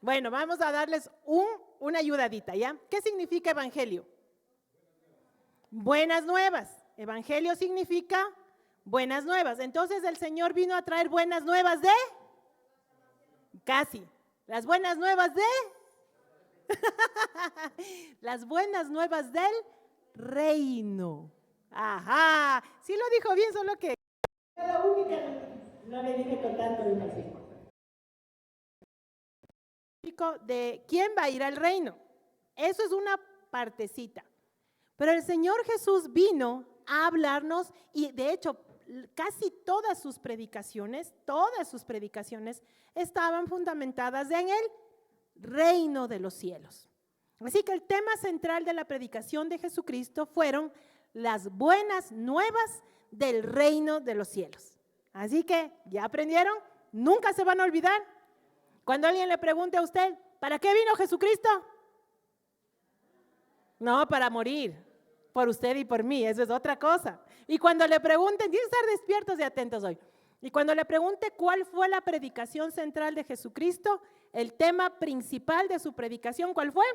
Bueno, vamos a darles una ayudadita, ¿ya? ¿Qué significa evangelio? Buenas nuevas. Evangelio significa buenas nuevas. Entonces el Señor vino a traer buenas nuevas de… Casi. Las buenas nuevas de… Las buenas nuevas del reino. Ajá. Sí lo dijo bien, solo que… No le dije con tanto énfasis. De quién va a ir al reino. Eso es una partecita. Pero el Señor Jesús vino a hablarnos y de hecho casi todas sus predicaciones estaban fundamentadas en el reino de los cielos. Así que el tema central de la predicación de Jesucristo fueron las buenas nuevas del reino de los cielos. Así que, ¿ya aprendieron? Nunca se van a olvidar. Cuando alguien le pregunte a usted, ¿para qué vino Jesucristo? No, para morir, por usted y por mí, eso es otra cosa. Y cuando le pregunten, tienen que estar despiertos y atentos hoy. Y cuando le pregunte cuál fue la predicación central de Jesucristo, el tema principal de su predicación, ¿cuál fue?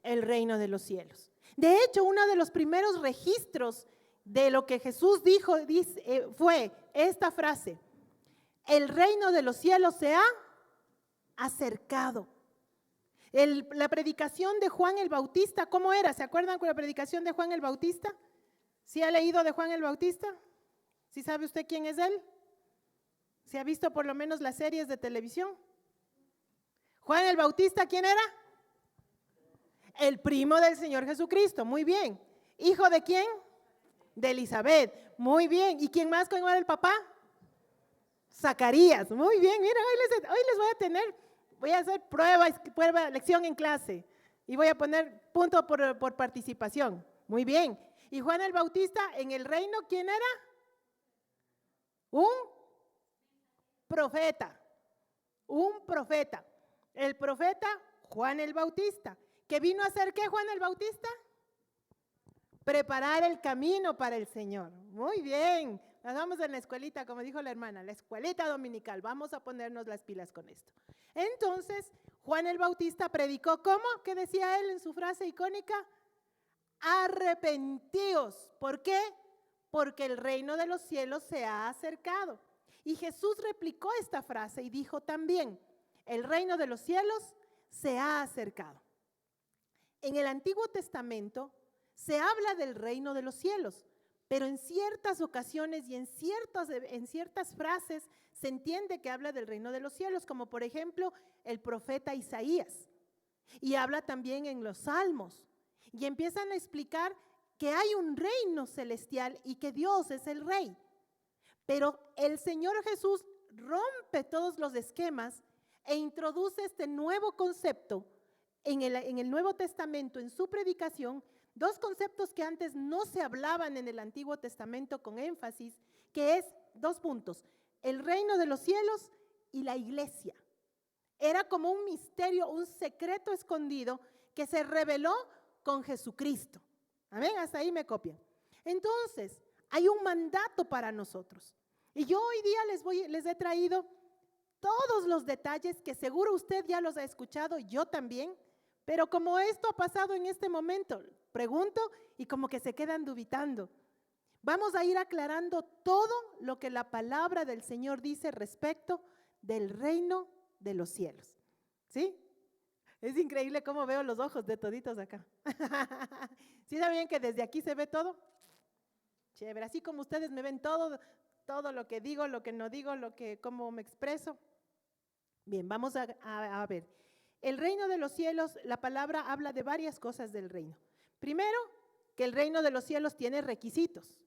El reino de los cielos. De hecho, uno de los primeros registros de lo que Jesús dijo fue esta frase: el reino de los cielos se ha acercado. La predicación de Juan el Bautista, ¿cómo era? ¿Se acuerdan con la predicación de Juan el Bautista? ¿Sí ha leído de Juan el Bautista? ¿Sí sabe usted quién es él? ¿Se ha visto por lo menos las series de televisión? Juan el Bautista, ¿quién era? El primo del Señor Jesucristo, muy bien. ¿Hijo de quién? De Elizabeth, muy bien. ¿Y quién más? ¿Cómo era el papá? Zacarías, muy bien. Miren, hoy les voy a hacer prueba, lección en clase y voy a poner punto por participación. Muy bien. ¿Y Juan el Bautista en el reino quién era? Un profeta. El profeta Juan el Bautista. ¿Qué vino a hacer qué Juan el Bautista? Preparar el camino para el Señor. Muy bien. Nos vamos en la escuelita, como dijo la hermana, la escuelita dominical. Vamos a ponernos las pilas con esto. Entonces, Juan el Bautista predicó, ¿cómo? ¿Qué decía él en su frase icónica? Arrepentíos. ¿Por qué? Porque el reino de los cielos se ha acercado. Y Jesús replicó esta frase y dijo también, el reino de los cielos se ha acercado. En el Antiguo Testamento se habla del reino de los cielos, pero en ciertas ocasiones y en ciertas frases se entiende que habla del reino de los cielos, como por ejemplo el profeta Isaías. Y habla también en los Salmos. Y empiezan a explicar que hay un reino celestial y que Dios es el rey. Pero el Señor Jesús rompe todos los esquemas e introduce este nuevo concepto en el Nuevo Testamento, en su predicación, dos conceptos que antes no se hablaban en el Antiguo Testamento con énfasis, que es dos puntos, el reino de los cielos y la iglesia. Era como un misterio, un secreto escondido que se reveló con Jesucristo. Amén, hasta ahí me copian. Entonces, hay un mandato para nosotros. Y yo hoy día les he traído todos los detalles que seguro usted ya los ha escuchado, yo también, pero como esto ha pasado en este momento, pregunto y como que se quedan dubitando. Vamos a ir aclarando todo lo que la palabra del Señor dice respecto del reino de los cielos. ¿Sí? Es increíble cómo veo los ojos de toditos acá. ¿Sí sabían que desde aquí se ve todo? Chévere, así como ustedes me ven todo lo que digo, lo que no digo, cómo me expreso. Bien, vamos a ver. El reino de los cielos, la palabra habla de varias cosas del reino. Primero, que el reino de los cielos tiene requisitos.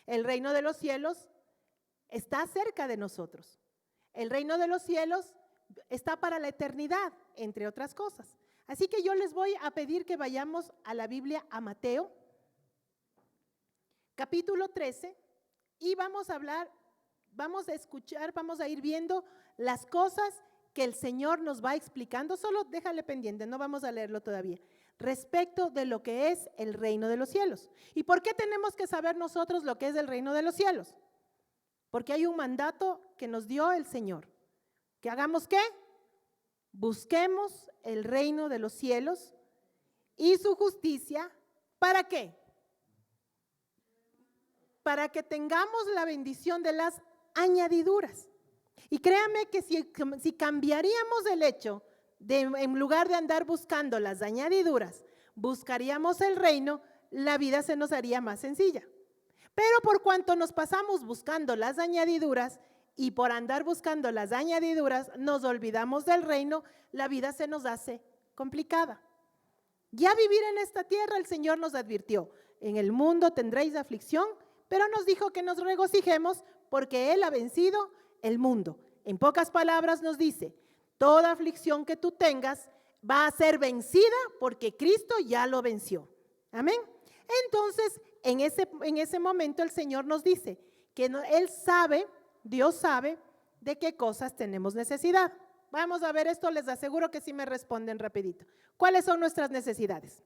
El reino de los cielos está cerca de nosotros. El reino de los cielos está para la eternidad, entre otras cosas. Así que yo les voy a pedir que vayamos a la Biblia, a Mateo, capítulo 13, y vamos a escuchar, vamos a ir viendo las cosas que el Señor nos va explicando, solo déjale pendiente, no vamos a leerlo todavía, respecto de lo que es el reino de los cielos. ¿Y por qué tenemos que saber nosotros lo que es el reino de los cielos? Porque hay un mandato que nos dio el Señor. ¿Que hagamos qué? Busquemos el reino de los cielos y su justicia. ¿Para qué? Para que tengamos la bendición de las añadiduras. Y créanme que si cambiaríamos el hecho de, en lugar de andar buscando las añadiduras, buscaríamos el reino, la vida se nos haría más sencilla. Pero por cuanto nos pasamos buscando las añadiduras y por andar buscando las añadiduras nos olvidamos del reino, la vida se nos hace complicada. Ya vivir en esta tierra el Señor nos advirtió, en el mundo tendréis aflicción, pero nos dijo que nos regocijemos porque Él ha vencido el mundo. En pocas palabras nos dice, toda aflicción que tú tengas va a ser vencida porque Cristo ya lo venció. Amén. Entonces, en ese momento el Señor nos dice que Él sabe, Dios sabe de qué cosas tenemos necesidad. Vamos a ver esto, les aseguro que sí me responden rapidito. ¿Cuáles son nuestras necesidades?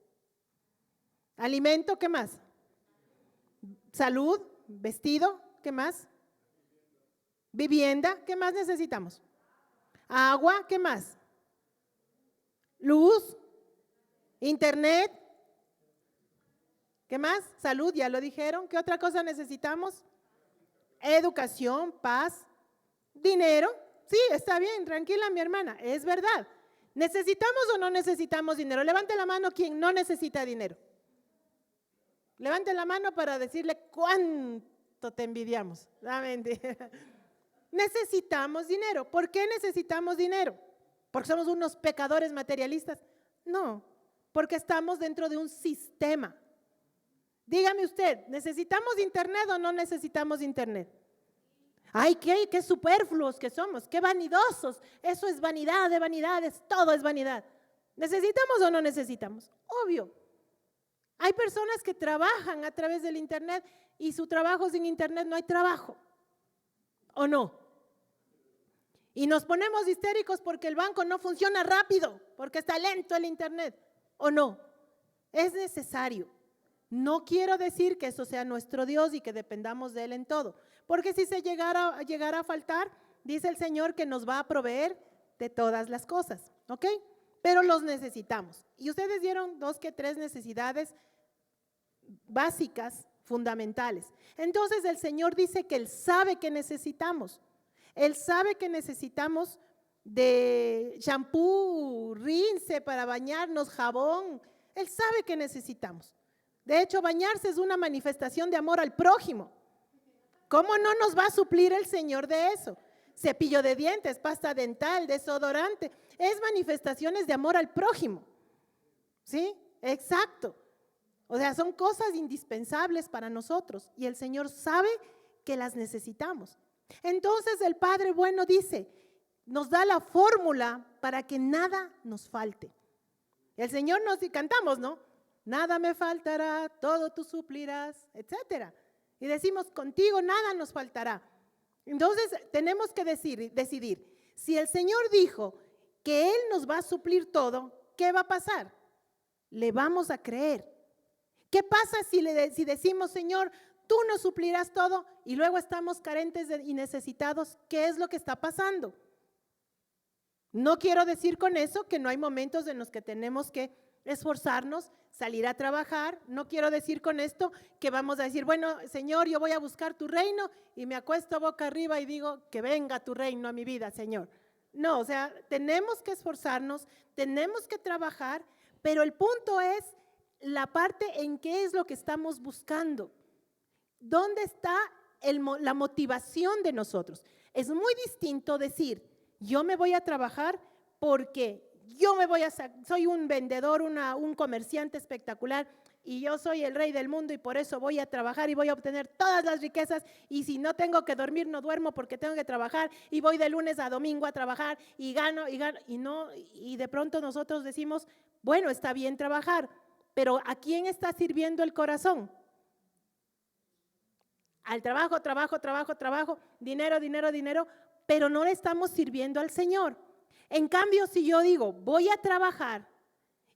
Alimento, ¿qué más? Salud, vestido, ¿qué más? Vivienda, ¿qué más necesitamos? Agua, ¿qué más? Luz, internet, ¿qué más? Salud, ya lo dijeron. ¿Qué otra cosa necesitamos? Educación, paz, dinero. Sí, está bien, tranquila mi hermana, es verdad. ¿Necesitamos o no necesitamos dinero? Levante la mano quien no necesita dinero. Levante la mano para decirle cuánto te envidiamos. Necesitamos dinero. ¿Por qué necesitamos dinero? ¿Porque somos unos pecadores materialistas? No, porque estamos dentro de un sistema. Dígame usted, ¿necesitamos internet o no necesitamos internet? Ay, qué superfluos que somos, qué vanidosos. Eso es vanidad de vanidades, todo es vanidad. ¿Necesitamos o no necesitamos? Obvio. Hay personas que trabajan a través del internet y su trabajo sin internet no hay trabajo. ¿O no? Y nos ponemos histéricos porque el banco no funciona rápido, porque está lento el internet. ¿O no? Es necesario. No quiero decir que eso sea nuestro Dios y que dependamos de Él en todo, porque si se llegara a faltar, dice el Señor que nos va a proveer de todas las cosas, ¿ok? Pero los necesitamos. Y ustedes dieron 2 que 3 necesidades básicas, fundamentales. Entonces el Señor dice que Él sabe que necesitamos. Él sabe que necesitamos de shampoo, rinse para bañarnos, jabón. Él sabe que necesitamos. De hecho, bañarse es una manifestación de amor al prójimo. ¿Cómo no nos va a suplir el Señor de eso? Cepillo de dientes, pasta dental, desodorante, es manifestaciones de amor al prójimo. ¿Sí? Exacto. O sea, son cosas indispensables para nosotros y el Señor sabe que las necesitamos. Entonces el Padre bueno dice, nos da la fórmula para que nada nos falte. El Señor nos cantamos, ¿no? Nada me faltará, todo tú suplirás, etcétera. Y decimos, contigo nada nos faltará. Entonces tenemos que decidir, si el Señor dijo que Él nos va a suplir todo, ¿qué va a pasar? Le vamos a creer. ¿Qué pasa si decimos, Señor, tú nos suplirás todo y luego estamos carentes y necesitados? ¿Qué es lo que está pasando? No quiero decir con eso que no hay momentos en los que tenemos que esforzarnos, salir a trabajar. No quiero decir con esto que vamos a decir, bueno, Señor, yo voy a buscar tu reino y me acuesto boca arriba y digo, que venga tu reino a mi vida, Señor. No, o sea, tenemos que esforzarnos, tenemos que trabajar, pero el punto es la parte en qué es lo que estamos buscando. ¿Dónde está la motivación de nosotros? Es muy distinto decir, yo me voy a trabajar porque soy un vendedor, un comerciante espectacular y yo soy el rey del mundo y por eso voy a trabajar y voy a obtener todas las riquezas y si no tengo que dormir no duermo porque tengo que trabajar y voy de lunes a domingo a trabajar y gano y de pronto nosotros decimos, bueno, está bien trabajar, pero ¿a quién está sirviendo el corazón? Al trabajo, dinero, pero no le estamos sirviendo al Señor. En cambio, si yo digo, voy a trabajar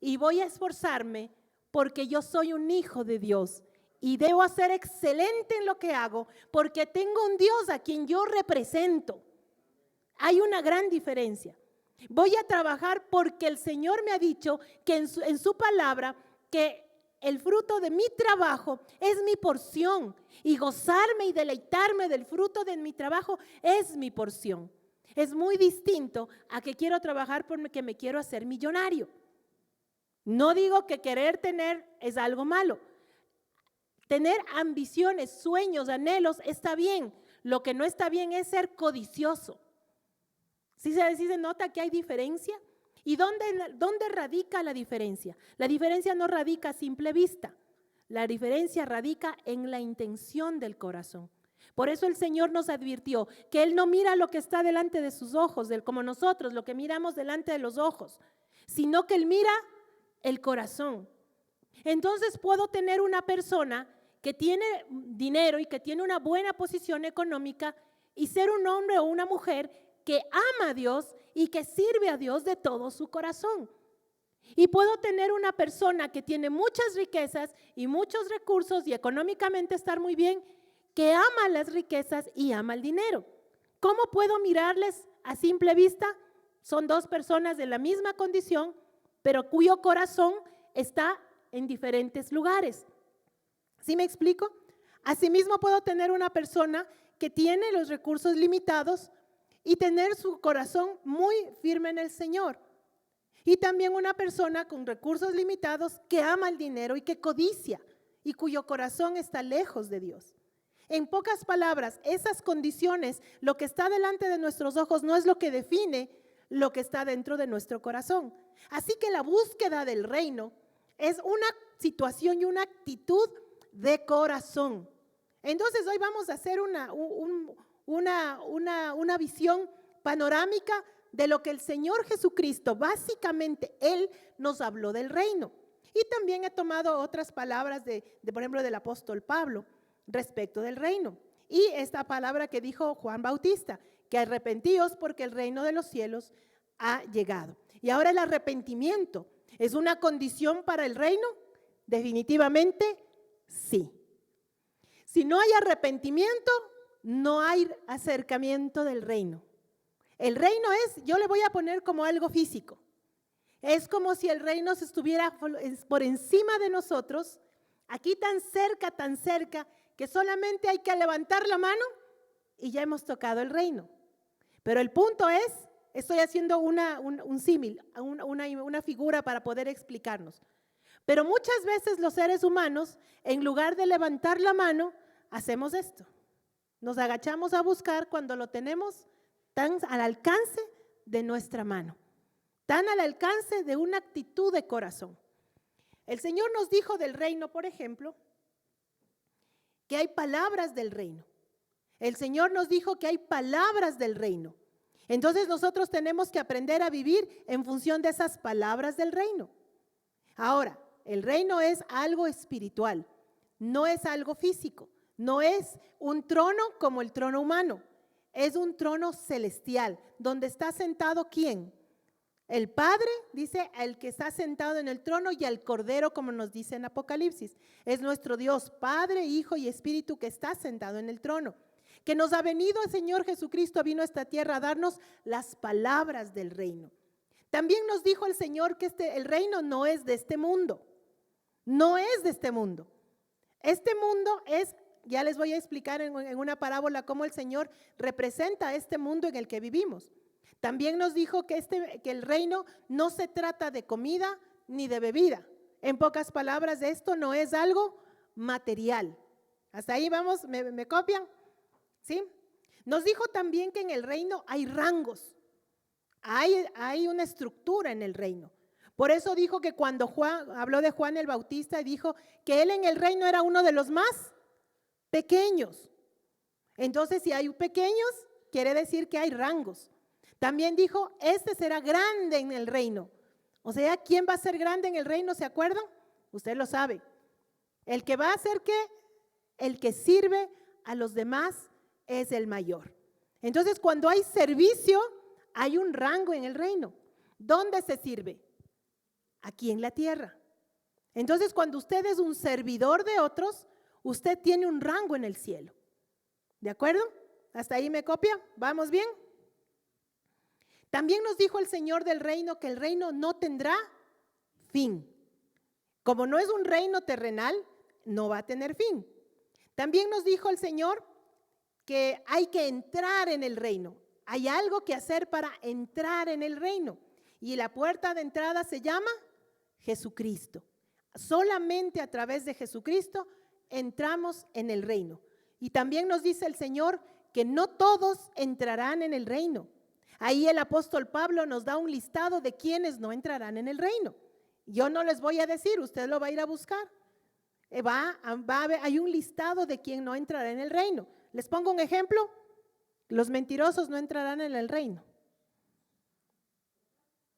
y voy a esforzarme porque yo soy un hijo de Dios y debo ser excelente en lo que hago porque tengo un Dios a quien yo represento. Hay una gran diferencia. Voy a trabajar porque el Señor me ha dicho que en su palabra que el fruto de mi trabajo es mi porción y gozarme y deleitarme del fruto de mi trabajo es mi porción. Es muy distinto a que quiero trabajar porque me quiero hacer millonario. No digo que querer tener es algo malo. Tener ambiciones, sueños, anhelos está bien. Lo que no está bien es ser codicioso. ¿Sí se nota que hay diferencia? ¿Y dónde radica la diferencia? La diferencia no radica a simple vista. La diferencia radica en la intención del corazón. Por eso el Señor nos advirtió que Él no mira lo que está delante de sus ojos, como nosotros, lo que miramos delante de los ojos, sino que Él mira el corazón. Entonces puedo tener una persona que tiene dinero y que tiene una buena posición económica y ser un hombre o una mujer que ama a Dios y que sirve a Dios de todo su corazón. Y puedo tener una persona que tiene muchas riquezas y muchos recursos y económicamente estar muy bien, que ama las riquezas y ama el dinero. ¿Cómo puedo mirarles a simple vista? Son dos personas de la misma condición, pero cuyo corazón está en diferentes lugares. ¿Sí me explico? Asimismo puedo tener una persona que tiene los recursos limitados y tener su corazón muy firme en el Señor. Y también una persona con recursos limitados que ama el dinero y que codicia y cuyo corazón está lejos de Dios. En pocas palabras, esas condiciones, lo que está delante de nuestros ojos no es lo que define lo que está dentro de nuestro corazón. Así que la búsqueda del reino es una situación y una actitud de corazón. Entonces hoy vamos a hacer una visión panorámica de lo que el Señor Jesucristo, básicamente Él nos habló del reino. Y también he tomado otras palabras por ejemplo, del apóstol Pablo respecto del reino. Y esta palabra que dijo Juan Bautista, que arrepentíos porque el reino de los cielos ha llegado. Y ahora el arrepentimiento, ¿es una condición para el reino? Definitivamente sí. Si no hay arrepentimiento, no hay acercamiento del reino. El reino es, yo le voy a poner como algo físico. Es como si el reino se estuviera por encima de nosotros, aquí tan cerca, que solamente hay que levantar la mano y ya hemos tocado el reino. Pero el punto es, estoy haciendo un símil, una figura para poder explicarnos. Pero muchas veces los seres humanos, en lugar de levantar la mano, hacemos esto. Nos agachamos a buscar cuando lo tenemos tan al alcance de nuestra mano, tan al alcance de una actitud de corazón. El Señor nos dijo del reino, por ejemplo, que hay palabras del reino. El Señor nos dijo que hay palabras del reino. Entonces nosotros tenemos que aprender a vivir en función de esas palabras del reino. Ahora, el reino es algo espiritual, no es algo físico, no es un trono como el trono humano, es un trono celestial, donde está sentado ¿quién? El Padre, dice, el que está sentado en el trono y al Cordero, como nos dice en Apocalipsis. Es nuestro Dios, Padre, Hijo y Espíritu que está sentado en el trono. Que nos ha venido el Señor Jesucristo, vino a esta tierra a darnos las palabras del reino. También nos dijo el Señor que el reino no es de este mundo. No es de este mundo. Este mundo es, ya les voy a explicar en una parábola cómo el Señor representa este mundo en el que vivimos. También nos dijo que el reino no se trata de comida ni de bebida. En pocas palabras, esto no es algo material. ¿Hasta ahí vamos? ¿Me copian? ¿Sí? Nos dijo también que en el reino hay rangos. Hay una estructura en el reino. Por eso dijo que cuando habló de Juan el Bautista, dijo que él en el reino era uno de los más pequeños. Entonces, si hay pequeños, quiere decir que hay rangos. También dijo, este será grande en el reino. O sea, ¿quién va a ser grande en el reino? ¿Se acuerdan? Usted lo sabe. El que va a ser ¿qué? El que sirve a los demás es el mayor. Entonces, cuando hay servicio, hay un rango en el reino. ¿Dónde se sirve? Aquí en la tierra. Entonces, cuando usted es un servidor de otros, usted tiene un rango en el cielo. ¿De acuerdo? ¿Hasta ahí me copia? ¿Vamos bien? También nos dijo el Señor del reino que el reino no tendrá fin. Como no es un reino terrenal, no va a tener fin. También nos dijo el Señor que hay que entrar en el reino. Hay algo que hacer para entrar en el reino. Y la puerta de entrada se llama Jesucristo. Solamente a través de Jesucristo entramos en el reino. Y también nos dice el Señor que no todos entrarán en el reino. Ahí el apóstol Pablo nos da un listado de quienes no entrarán en el reino. Yo no les voy a decir, usted lo va a ir a buscar. Hay un listado de quien no entrará en el reino. Les pongo un ejemplo. Los mentirosos no entrarán en el reino.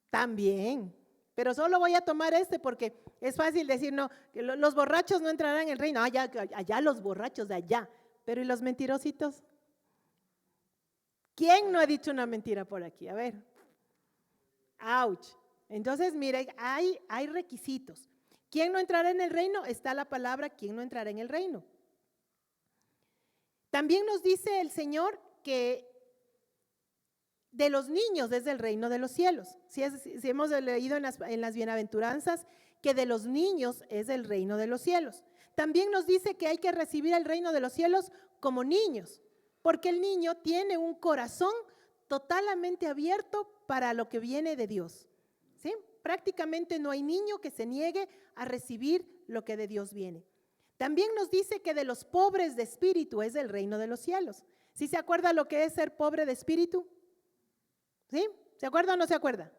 También, pero solo voy a tomar porque es fácil decir, no, que los borrachos no entrarán en el reino. Allá los borrachos de allá. Pero ¿y los mentirositos? ¿Quién no ha dicho una mentira por aquí? A ver. ¡Auch! Entonces, mire, hay requisitos. ¿Quién no entrará en el reino? Está la palabra, ¿quién no entrará en el reino? También nos dice el Señor que de los niños es el reino de los cielos. Si hemos leído en las bienaventuranzas que de los niños es el reino de los cielos. También nos dice que hay que recibir el reino de los cielos como niños, porque el niño tiene un corazón totalmente abierto para lo que viene de Dios. ¿Sí? Prácticamente no hay niño que se niegue a recibir lo que de Dios viene. También nos dice que de los pobres de espíritu es el reino de los cielos. ¿Sí se acuerda lo que es ser pobre de espíritu? ¿Sí? ¿Se acuerda o no se acuerda?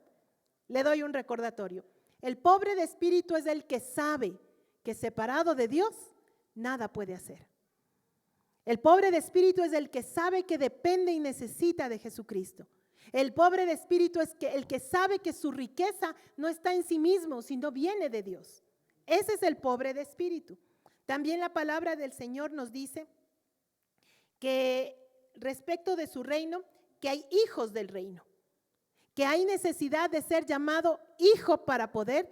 Le doy un recordatorio. El pobre de espíritu es el que sabe que separado de Dios nada puede hacer. El pobre de espíritu es el que sabe que depende y necesita de Jesucristo. El pobre de espíritu es el que sabe que su riqueza no está en sí mismo, sino viene de Dios. Ese es el pobre de espíritu. También la palabra del Señor nos dice que respecto de su reino, que hay hijos del reino, que hay necesidad de ser llamado hijo para poder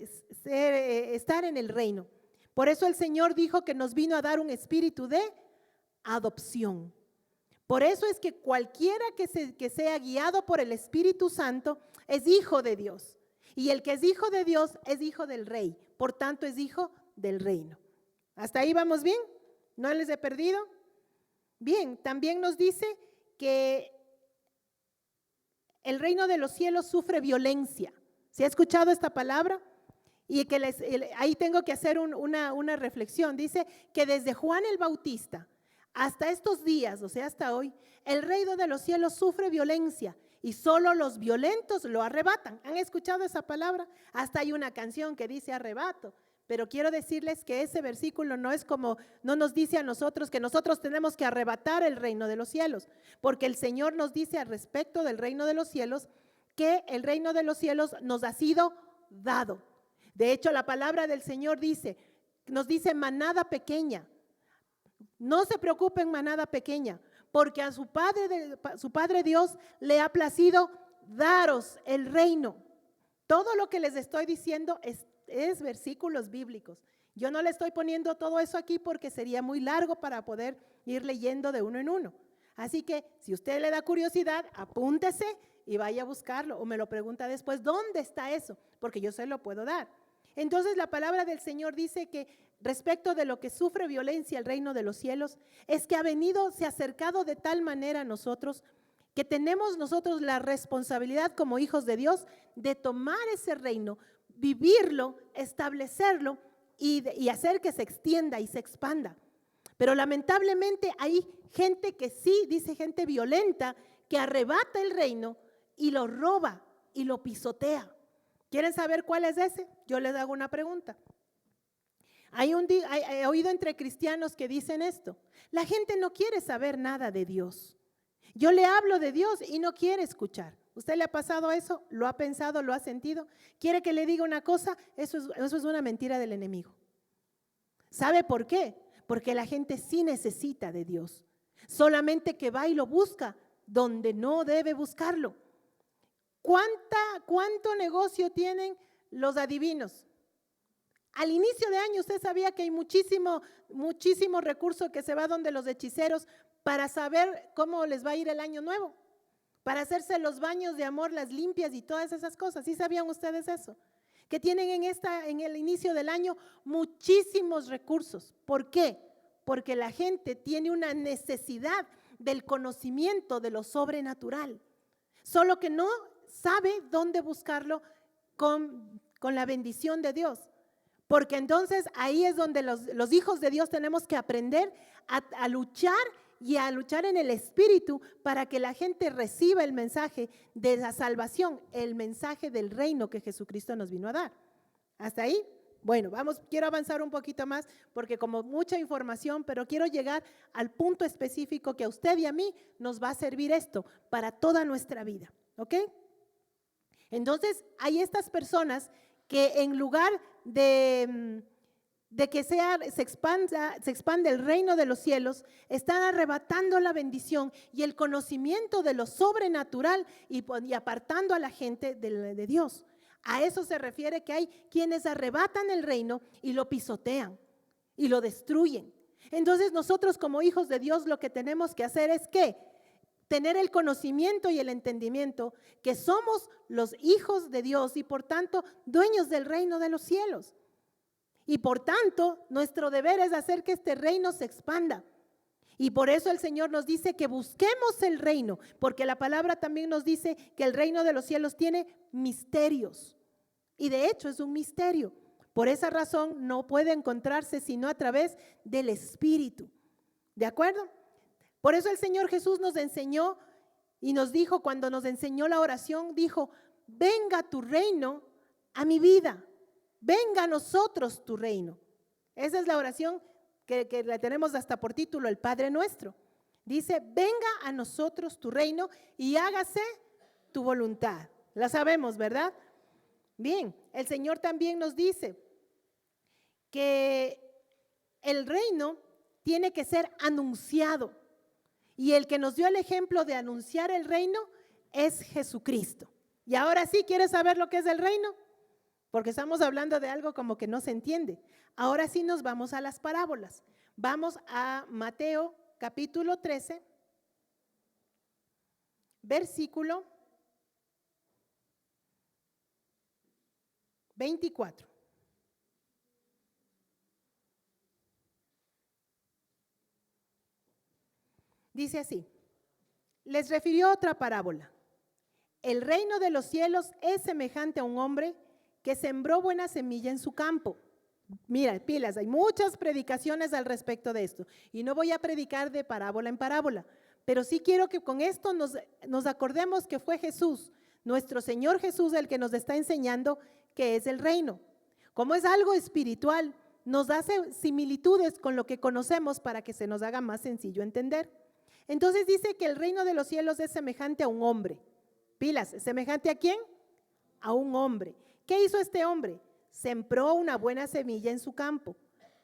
estar en el reino. Por eso el Señor dijo que nos vino a dar un espíritu de adopción. Por eso es que cualquiera que sea guiado por el Espíritu Santo es hijo de Dios. Y el que es hijo de Dios es hijo del rey, por tanto es hijo del reino. ¿Hasta ahí vamos bien? ¿No les he perdido? Bien, también nos dice que el reino de los cielos sufre violencia. ¿Se ha escuchado esta palabra? Y que ahí tengo que hacer una reflexión. Dice que desde Juan el Bautista hasta estos días, o sea, hasta hoy, el reino de los cielos sufre violencia y solo los violentos lo arrebatan. ¿Han escuchado esa palabra? Hasta hay una canción que dice arrebato. Pero quiero decirles que ese versículo no nos dice a nosotros que nosotros tenemos que arrebatar el reino de los cielos, porque el Señor nos dice al respecto del reino de los cielos que el reino de los cielos nos ha sido dado. De hecho, la palabra del Señor nos dice manada pequeña. No se preocupen, manada pequeña, porque a su Padre Dios le ha placido daros el reino. Todo lo que les estoy diciendo es versículos bíblicos. Yo no le estoy poniendo todo eso aquí porque sería muy largo para poder ir leyendo de uno en uno. Así que si usted le da curiosidad, apúntese y vaya a buscarlo o me lo pregunta después, ¿dónde está eso? Porque yo se lo puedo dar. Entonces la palabra del Señor dice que respecto de lo que sufre violencia el reino de los cielos, es que se ha acercado de tal manera a nosotros que tenemos nosotros la responsabilidad como hijos de Dios de tomar ese reino, vivirlo, establecerlo y hacer que se extienda y se expanda. Pero lamentablemente hay gente que sí, dice gente violenta, que arrebata el reino y lo roba y lo pisotea. ¿Quieren saber cuál es ese? Yo les hago una pregunta. He oído entre cristianos que dicen esto: la gente no quiere saber nada de Dios. Yo le hablo de Dios y no quiere escuchar. ¿Usted le ha pasado eso? ¿Lo ha pensado? ¿Lo ha sentido? ¿Quiere que le diga una cosa? Eso es una mentira del enemigo. ¿Sabe por qué? Porque la gente sí necesita de Dios. Solamente que va y lo busca donde no debe buscarlo. ¿Cuánto negocio tienen los adivinos? Al inicio de año usted sabía que hay muchísimo recurso que se va donde los hechiceros para saber cómo les va a ir el año nuevo. para hacerse los baños de amor, las limpias y todas esas cosas. ¿Sí sabían ustedes eso? Que tienen en el inicio del año muchísimos recursos. ¿Por qué? Porque la gente tiene una necesidad del conocimiento de lo sobrenatural, solo que no sabe dónde buscarlo con la bendición de Dios. Porque entonces ahí es donde los hijos de Dios tenemos que aprender a luchar y a luchar en el espíritu para que la gente reciba el mensaje de la salvación, el mensaje del reino que Jesucristo nos vino a dar. ¿Hasta ahí? Bueno, quiero avanzar un poquito más porque como mucha información, pero quiero llegar al punto específico que a usted y a mí nos va a servir esto para toda nuestra vida, ¿ok? Entonces, hay estas personas que en lugar de que se expande el reino de los cielos, están arrebatando la bendición y el conocimiento de lo sobrenatural y apartando a la gente de Dios. A eso se refiere que hay quienes arrebatan el reino y lo pisotean y lo destruyen. Entonces nosotros como hijos de Dios lo que tenemos que hacer es ¿qué? Tener el conocimiento y el entendimiento que somos los hijos de Dios y por tanto dueños del reino de los cielos. Y por tanto, nuestro deber es hacer que este reino se expanda. Y por eso el Señor nos dice que busquemos el reino, porque la palabra también nos dice que el reino de los cielos tiene misterios. Y de hecho es un misterio. Por esa razón no puede encontrarse sino a través del Espíritu. ¿De acuerdo? Por eso el Señor Jesús nos enseñó y nos dijo, cuando nos enseñó la oración, dijo, venga tu reino a mi vida. Venga a nosotros tu reino. Esa es la oración que la tenemos hasta por título, el Padre Nuestro. Dice, venga a nosotros tu reino y hágase tu voluntad. La sabemos, ¿verdad? Bien, el Señor también nos dice que el reino tiene que ser anunciado. Y el que nos dio el ejemplo de anunciar el reino es Jesucristo. Y ahora sí, ¿quieres saber lo que es el reino? Porque estamos hablando de algo como que no se entiende. Ahora sí nos vamos a las parábolas. Vamos a Mateo capítulo 13, versículo 24. Dice así, les refirió otra parábola. El reino de los cielos es semejante a un hombre que sembró buena semilla en su campo. Mira, pilas, hay muchas predicaciones al respecto de esto y no voy a predicar de parábola en parábola, pero sí quiero que con esto nos acordemos que fue Jesús, nuestro Señor Jesús, el que nos está enseñando qué es el reino. Como es algo espiritual, nos hace similitudes con lo que conocemos para que se nos haga más sencillo entender. Entonces dice que el reino de los cielos es semejante a un hombre. Pilas, ¿semejante a quién? A un hombre. ¿Qué hizo este hombre? Sembró una buena semilla en su campo,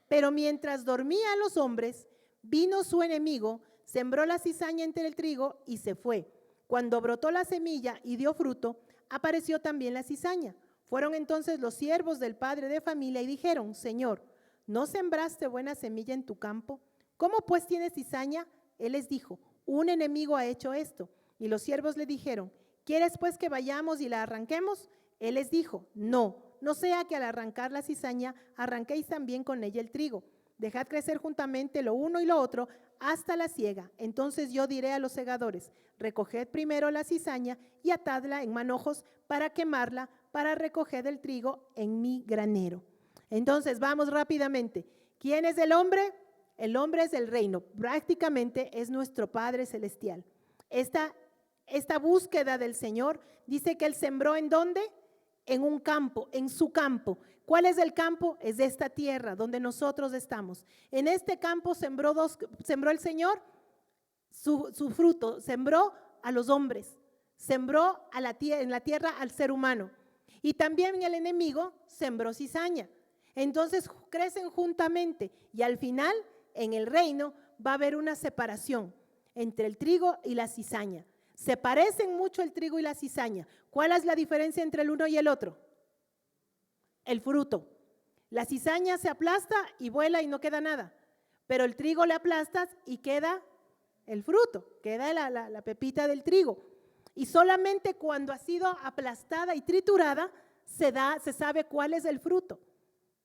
pero mientras dormían los hombres, vino su enemigo, sembró la cizaña entre el trigo y se fue. Cuando brotó la semilla y dio fruto, apareció también la cizaña. Fueron entonces los siervos del padre de familia y dijeron, Señor, ¿no sembraste buena semilla en tu campo? ¿Cómo pues tiene cizaña? Él les dijo, un enemigo ha hecho esto. Y los siervos le dijeron, ¿quieres pues que vayamos y la arranquemos? Él les dijo, no sea que al arrancar la cizaña, arranquéis también con ella el trigo. Dejad crecer juntamente lo uno y lo otro hasta la siega. Entonces yo diré a los segadores, recoged primero la cizaña y atadla en manojos para quemarla, para recoger el trigo en mi granero. Entonces vamos rápidamente. ¿Quién es el hombre? El hombre es el reino, prácticamente es nuestro Padre Celestial. Esta búsqueda del Señor dice que Él sembró ¿en dónde? En un campo, en su campo. ¿Cuál es el campo? Es esta tierra donde nosotros estamos. En este campo sembró el Señor su fruto, sembró a los hombres, sembró en la tierra al ser humano. Y también el enemigo sembró cizaña. Entonces crecen juntamente y al final en el reino va a haber una separación entre el trigo y la cizaña. Se parecen mucho el trigo y la cizaña. ¿Cuál es la diferencia entre el uno y el otro? El fruto. La cizaña se aplasta y vuela y no queda nada, pero el trigo le aplastas y queda el fruto, queda la pepita del trigo. Y solamente cuando ha sido aplastada y triturada se sabe cuál es el fruto.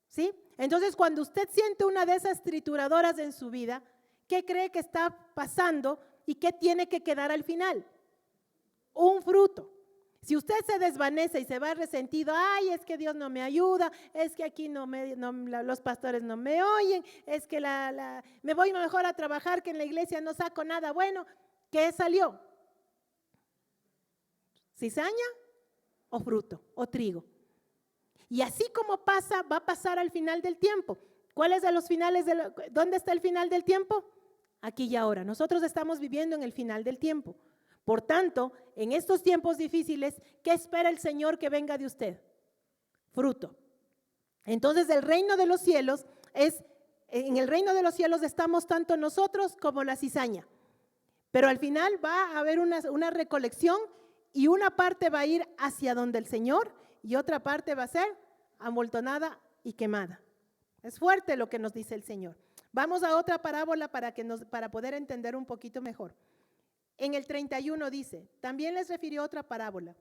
¿Sí? Entonces, cuando usted siente una de esas trituradoras en su vida, ¿qué cree que está pasando y qué tiene que quedar al final? Un fruto. Si usted se desvanece y se va resentido, ay, es que Dios no me ayuda, es que aquí los pastores no me oyen, es que me voy mejor a trabajar que en la iglesia no saco nada bueno, ¿qué salió? ¿Cizaña o fruto o trigo? Y así como pasa, va a pasar al final del tiempo. ¿Cuáles de los finales? ¿Dónde está el final del tiempo? Aquí y ahora. Nosotros estamos viviendo en el final del tiempo. Por tanto, en estos tiempos difíciles, ¿qué espera el Señor que venga de usted? Fruto. Entonces, el reino de los cielos en el reino de los cielos estamos tanto nosotros como la cizaña. Pero al final va a haber una recolección y una parte va a ir hacia donde el Señor y otra parte va a ser amontonada y quemada. Es fuerte lo que nos dice el Señor. Vamos a otra parábola para poder entender un poquito mejor. En el 31 dice, también les refirió otra parábola.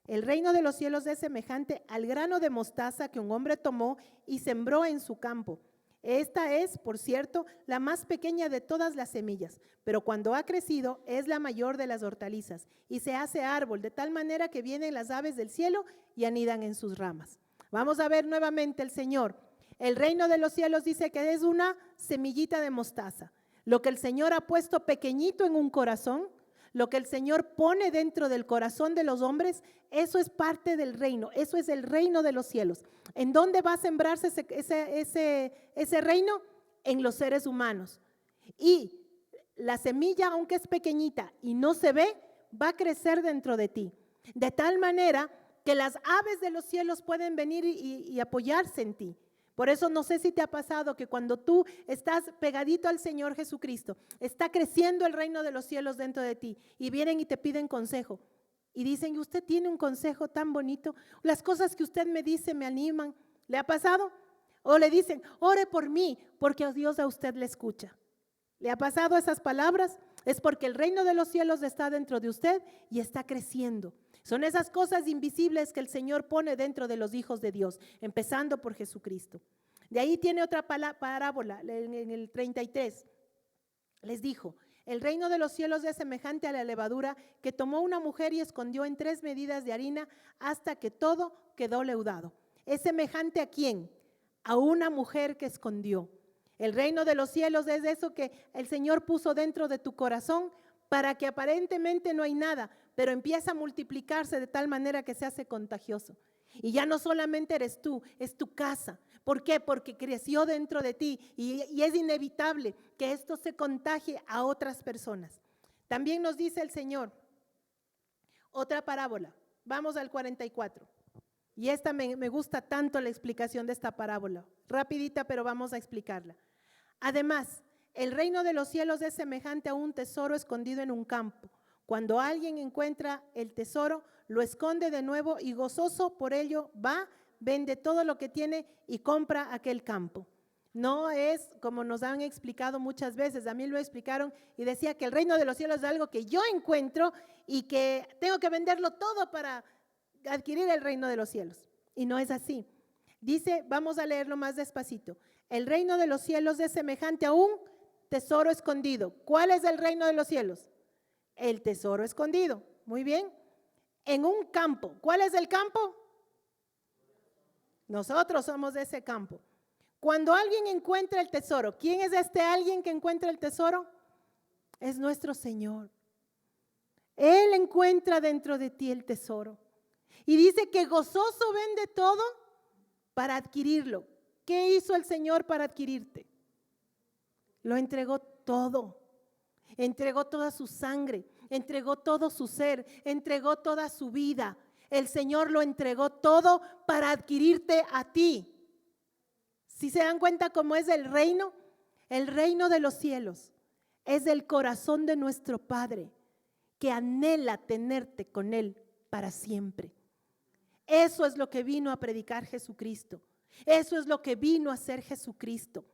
El reino de los cielos es semejante al grano de mostaza que un hombre tomó y sembró en su campo. Esta es, por cierto, la más pequeña de todas las semillas, pero cuando ha crecido es la mayor de las hortalizas y se hace árbol de tal manera que vienen las aves del cielo y anidan en sus ramas. Vamos a ver nuevamente el Señor. El reino de los cielos dice que es una semillita de mostaza. Lo que el Señor ha puesto pequeñito en un corazón, lo que el Señor pone dentro del corazón de los hombres, eso es parte del reino, eso es el reino de los cielos. ¿En dónde va a sembrarse ese reino? En los seres humanos. Y la semilla, aunque es pequeñita y no se ve, va a crecer dentro de ti. De tal manera que las aves de los cielos pueden venir y apoyarse en ti. Por eso no sé si te ha pasado que cuando tú estás pegadito al Señor Jesucristo, está creciendo el reino de los cielos dentro de ti y vienen y te piden consejo y dicen, usted tiene un consejo tan bonito, las cosas que usted me dice me animan. ¿Le ha pasado? O le dicen, ore por mí porque Dios a usted le escucha. ¿Le ha pasado esas palabras? Es porque el reino de los cielos está dentro de usted y está creciendo. Son esas cosas invisibles que el Señor pone dentro de los hijos de Dios, empezando por Jesucristo. De ahí tiene otra parábola, en el 33. Les dijo, el reino de los cielos es semejante a la levadura que tomó una mujer y escondió en 3 medidas de harina hasta que todo quedó leudado. ¿Es semejante a quién? A una mujer que escondió. El reino de los cielos es eso que el Señor puso dentro de tu corazón para que aparentemente no hay nada, pero empieza a multiplicarse de tal manera que se hace contagioso. Y ya no solamente eres tú, es tu casa. ¿Por qué? Porque creció dentro de ti y es inevitable que esto se contagie a otras personas. También nos dice el Señor, otra parábola, vamos al 44. Y esta me gusta tanto la explicación de esta parábola, rapidita pero vamos a explicarla. Además, el reino de los cielos es semejante a un tesoro escondido en un campo. Cuando alguien encuentra el tesoro, lo esconde de nuevo y gozoso por ello va, vende todo lo que tiene y compra aquel campo. No es como nos han explicado muchas veces, a mí lo explicaron y decía que el reino de los cielos es algo que yo encuentro y que tengo que venderlo todo para adquirir el reino de los cielos. Y no es así. Dice, vamos a leerlo más despacito. El reino de los cielos es semejante a un tesoro escondido. ¿Cuál es el reino de los cielos? El tesoro escondido. Muy bien. En un campo. ¿Cuál es el campo? Nosotros somos de ese campo. Cuando alguien encuentra el tesoro, ¿quién es este alguien que encuentra el tesoro? Es nuestro Señor. Él encuentra dentro de ti el tesoro. Y dice que gozoso vende todo para adquirirlo. ¿Qué hizo el Señor para adquirirte? Lo entregó todo. Entregó toda su sangre, entregó todo su ser, entregó toda su vida. El Señor lo entregó todo para adquirirte a ti. ¿Sí se dan cuenta cómo es el reino? El reino de los cielos es el corazón de nuestro Padre que anhela tenerte con Él para siempre. Eso es lo que vino a predicar Jesucristo. Eso es lo que vino a hacer Jesucristo.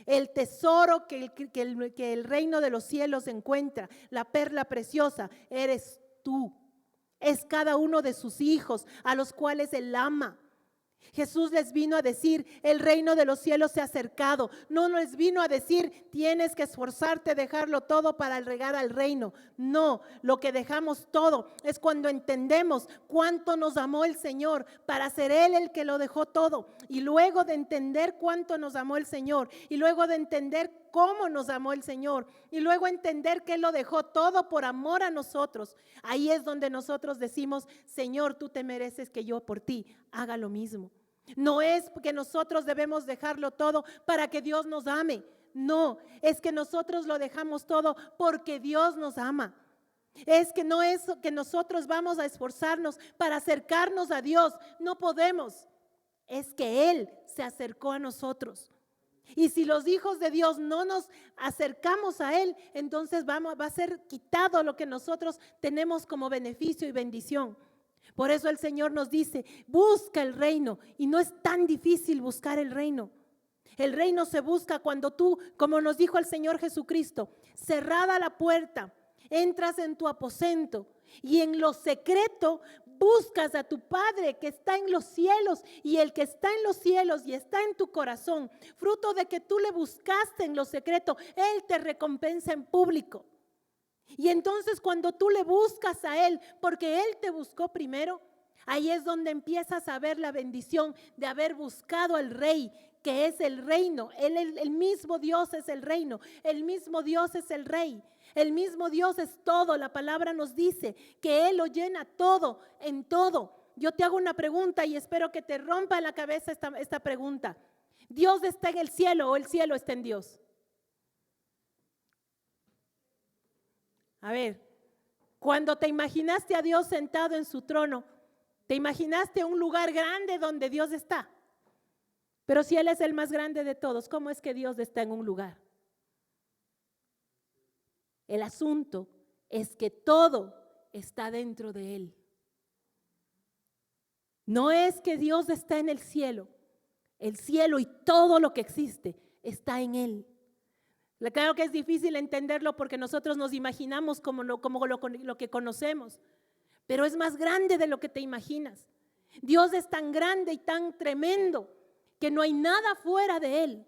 El tesoro que el reino de los cielos encuentra, la perla preciosa, eres tú. es cada uno de sus hijos a los cuales Él ama. Jesús les vino a decir, el reino de los cielos se ha acercado. No les vino a decir, tienes que esforzarte, dejarlo todo para llegar al reino. No, lo que dejamos todo es cuando entendemos cuánto nos amó el Señor para ser Él el que lo dejó todo. Y luego de entender cuánto nos amó el Señor, y luego de entender cómo nos amó el Señor, y luego entender que Él lo dejó todo por amor a nosotros, ahí es donde nosotros decimos, Señor, tú te mereces que yo por ti haga lo mismo. No es que nosotros debemos dejarlo todo para que Dios nos ame. No, es que nosotros lo dejamos todo porque Dios nos ama. Es que no es que nosotros vamos a esforzarnos para acercarnos a Dios. No podemos. Es que Él se acercó a nosotros. Y si los hijos de Dios no nos acercamos a Él, entonces va a ser quitado lo que nosotros tenemos como beneficio y bendición. Por eso el Señor nos dice, busca el reino, y no es tan difícil buscar el reino. El reino se busca cuando tú, como nos dijo el Señor Jesucristo, cerrada la puerta, entras en tu aposento y en lo secreto buscas a tu Padre que está en los cielos, y el que está en los cielos y está en tu corazón, fruto de que tú le buscaste en lo secreto, Él te recompensa en público. Y entonces cuando tú le buscas a Él, porque Él te buscó primero, ahí es donde empiezas a ver la bendición de haber buscado al Rey, que es el reino. El mismo Dios es el reino, el mismo Dios es el Rey, el mismo Dios es todo. La palabra nos dice que Él lo llena todo, en todo. Yo te hago una pregunta y espero que te rompa la cabeza esta pregunta. ¿Dios está en el cielo o el cielo está en Dios? A ver, cuando te imaginaste a Dios sentado en su trono, te imaginaste un lugar grande donde Dios está. Pero si Él es el más grande de todos, ¿cómo es que Dios está en un lugar? El asunto es que todo está dentro de Él. No es que Dios está en el cielo y todo lo que existe está en Él. Claro que es difícil entenderlo porque nosotros nos imaginamos como lo que conocemos, pero es más grande de lo que te imaginas. Dios es tan grande y tan tremendo que no hay nada fuera de Él.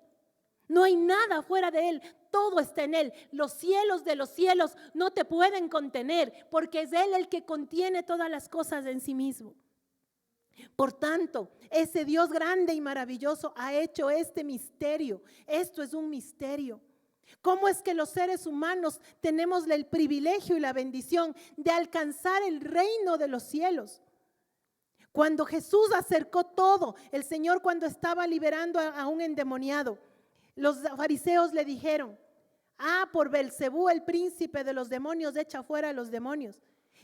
No hay nada fuera de Él, todo está en Él. Los cielos de los cielos no te pueden contener porque es Él el que contiene todas las cosas en sí mismo. Por tanto, ese Dios grande y maravilloso ha hecho este misterio. Esto es un misterio. ¿Cómo es que los seres humanos tenemos el privilegio y la bendición de alcanzar el reino de los cielos? Cuando Jesús acercó todo, el Señor cuando estaba liberando a un endemoniado, los fariseos le dijeron, por Belcebú, el príncipe de los demonios, echa fuera a los demonios.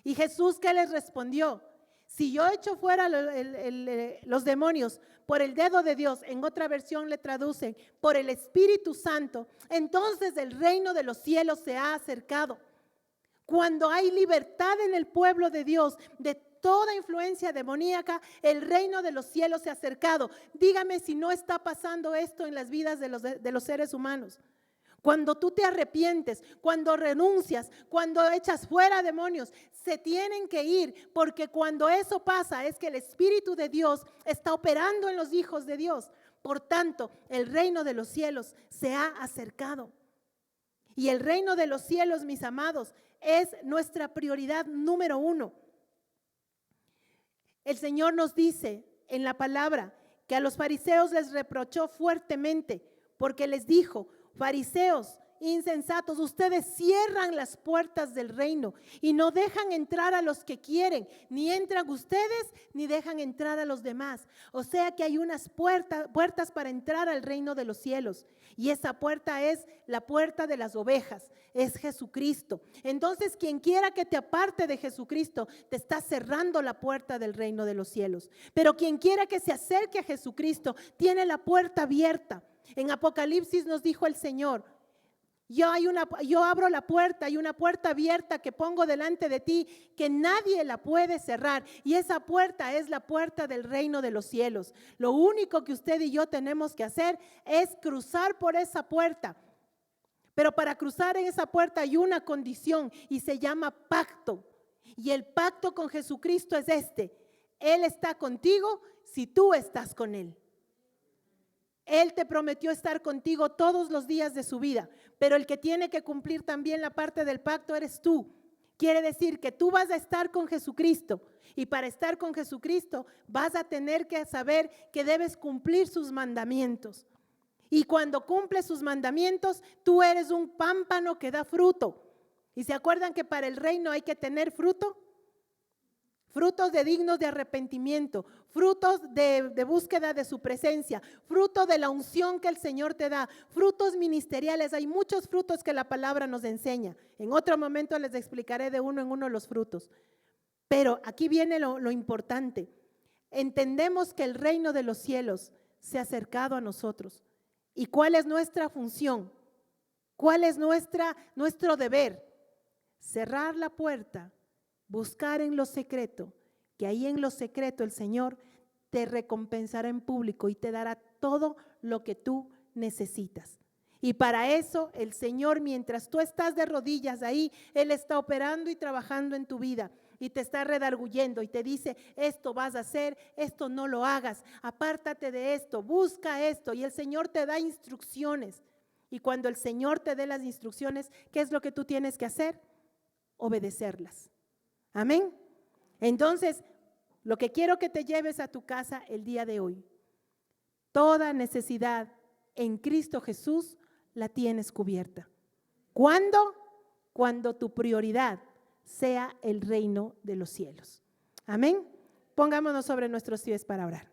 Y Jesús, ¿qué les respondió? Si yo echo fuera los demonios por el dedo de Dios, en otra versión le traducen, por el Espíritu Santo, entonces el reino de los cielos se ha acercado. Cuando hay libertad en el pueblo de Dios, de toda influencia demoníaca, el reino de los cielos se ha acercado. Dígame si no está pasando esto en las vidas de los seres humanos. Cuando tú te arrepientes, cuando renuncias, cuando echas fuera demonios, se tienen que ir, porque cuando eso pasa es que el Espíritu de Dios está operando en los hijos de Dios. Por tanto, el reino de los cielos se ha acercado. Y el reino de los cielos, mis amados, es nuestra prioridad número 1. El Señor nos dice en la palabra que a los fariseos les reprochó fuertemente porque les dijo: fariseos insensatos, ustedes cierran las puertas del reino y no dejan entrar a los que quieren, ni entran ustedes ni dejan entrar a los demás. O sea que hay unas puertas para entrar al reino de los cielos, y esa puerta es la puerta de las ovejas, es Jesucristo. Entonces, quien quiera que te aparte de Jesucristo, te está cerrando la puerta del reino de los cielos. Pero quien quiera que se acerque a Jesucristo, tiene la puerta abierta. En Apocalipsis nos dijo el Señor: yo abro la puerta, hay una puerta abierta que pongo delante de ti, que nadie la puede cerrar, y esa puerta es la puerta del reino de los cielos. Lo único que usted y yo tenemos que hacer es cruzar por esa puerta. Pero para cruzar en esa puerta hay una condición y se llama pacto. Y el pacto con Jesucristo es este. Él está contigo si tú estás con Él. Él te prometió estar contigo todos los días de su vida, pero el que tiene que cumplir también la parte del pacto eres tú. Quiere decir que tú vas a estar con Jesucristo, y para estar con Jesucristo vas a tener que saber que debes cumplir sus mandamientos. Y cuando cumples sus mandamientos, tú eres un pámpano que da fruto. ¿Y se acuerdan que para el reino hay que tener fruto? Frutos dignos de arrepentimiento, frutos de búsqueda de su presencia, fruto de la unción que el Señor te da, frutos ministeriales. Hay muchos frutos que la palabra nos enseña. En otro momento les explicaré de uno en uno los frutos. Pero aquí viene lo importante. Entendemos que el reino de los cielos se ha acercado a nosotros. ¿Y cuál es nuestra función? ¿Cuál es nuestro deber? Cerrar la puerta, buscar en lo secreto, que ahí en lo secreto el Señor te recompensará en público y te dará todo lo que tú necesitas. Y para eso el Señor, mientras tú estás de rodillas ahí, Él está operando y trabajando en tu vida y te está redarguyendo y te dice: esto vas a hacer, esto no lo hagas, apártate de esto, busca esto. Y el Señor te da instrucciones. Y cuando el Señor te dé las instrucciones, ¿qué es lo que tú tienes que hacer? Obedecerlas. Amén. Entonces, lo que quiero que te lleves a tu casa el día de hoy, toda necesidad en Cristo Jesús la tienes cubierta. ¿Cuándo? Cuando tu prioridad sea el reino de los cielos. Amén. Pongámonos sobre nuestros pies para orar.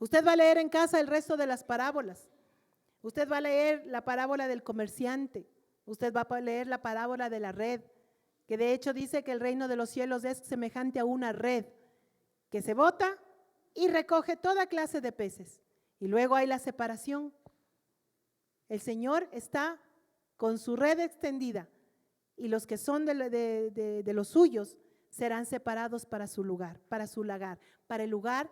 Usted va a leer en casa el resto de las parábolas. Usted va a leer la parábola del comerciante. Usted va a leer la parábola de la red, que de hecho dice que el reino de los cielos es semejante a una red que se bota y recoge toda clase de peces. Y luego hay la separación. El Señor está con su red extendida y los que son de los suyos serán separados para su lugar, para el lugar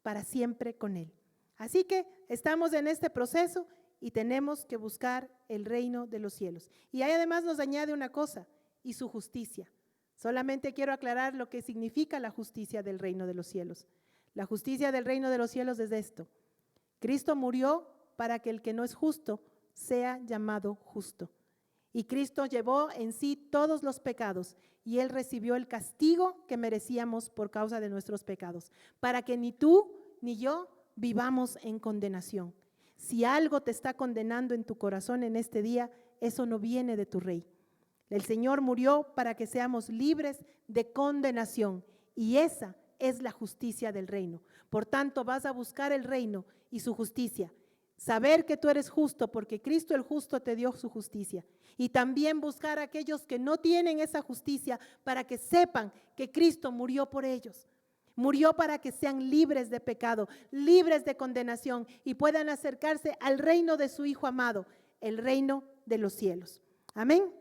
para siempre con Él. Así que estamos en este proceso y tenemos que buscar el reino de los cielos. Y ahí además nos añade una cosa: y su justicia. Solamente quiero aclarar lo que significa la justicia del reino de los cielos. La justicia del reino de los cielos es esto: Cristo murió para que el que no es justo sea llamado justo. Y Cristo llevó en sí todos los pecados y Él recibió el castigo que merecíamos por causa de nuestros pecados, para que ni tú ni yo vivamos en condenación. Si algo te está condenando en tu corazón en este día, eso no viene de tu Rey. El Señor murió para que seamos libres de condenación y esa es la justicia del reino. Por tanto, vas a buscar el reino y su justicia. Saber que tú eres justo porque Cristo el justo te dio su justicia. Y también buscar a aquellos que no tienen esa justicia para que sepan que Cristo murió por ellos. Murió para que sean libres de pecado, libres de condenación y puedan acercarse al reino de su Hijo amado, el reino de los cielos. Amén.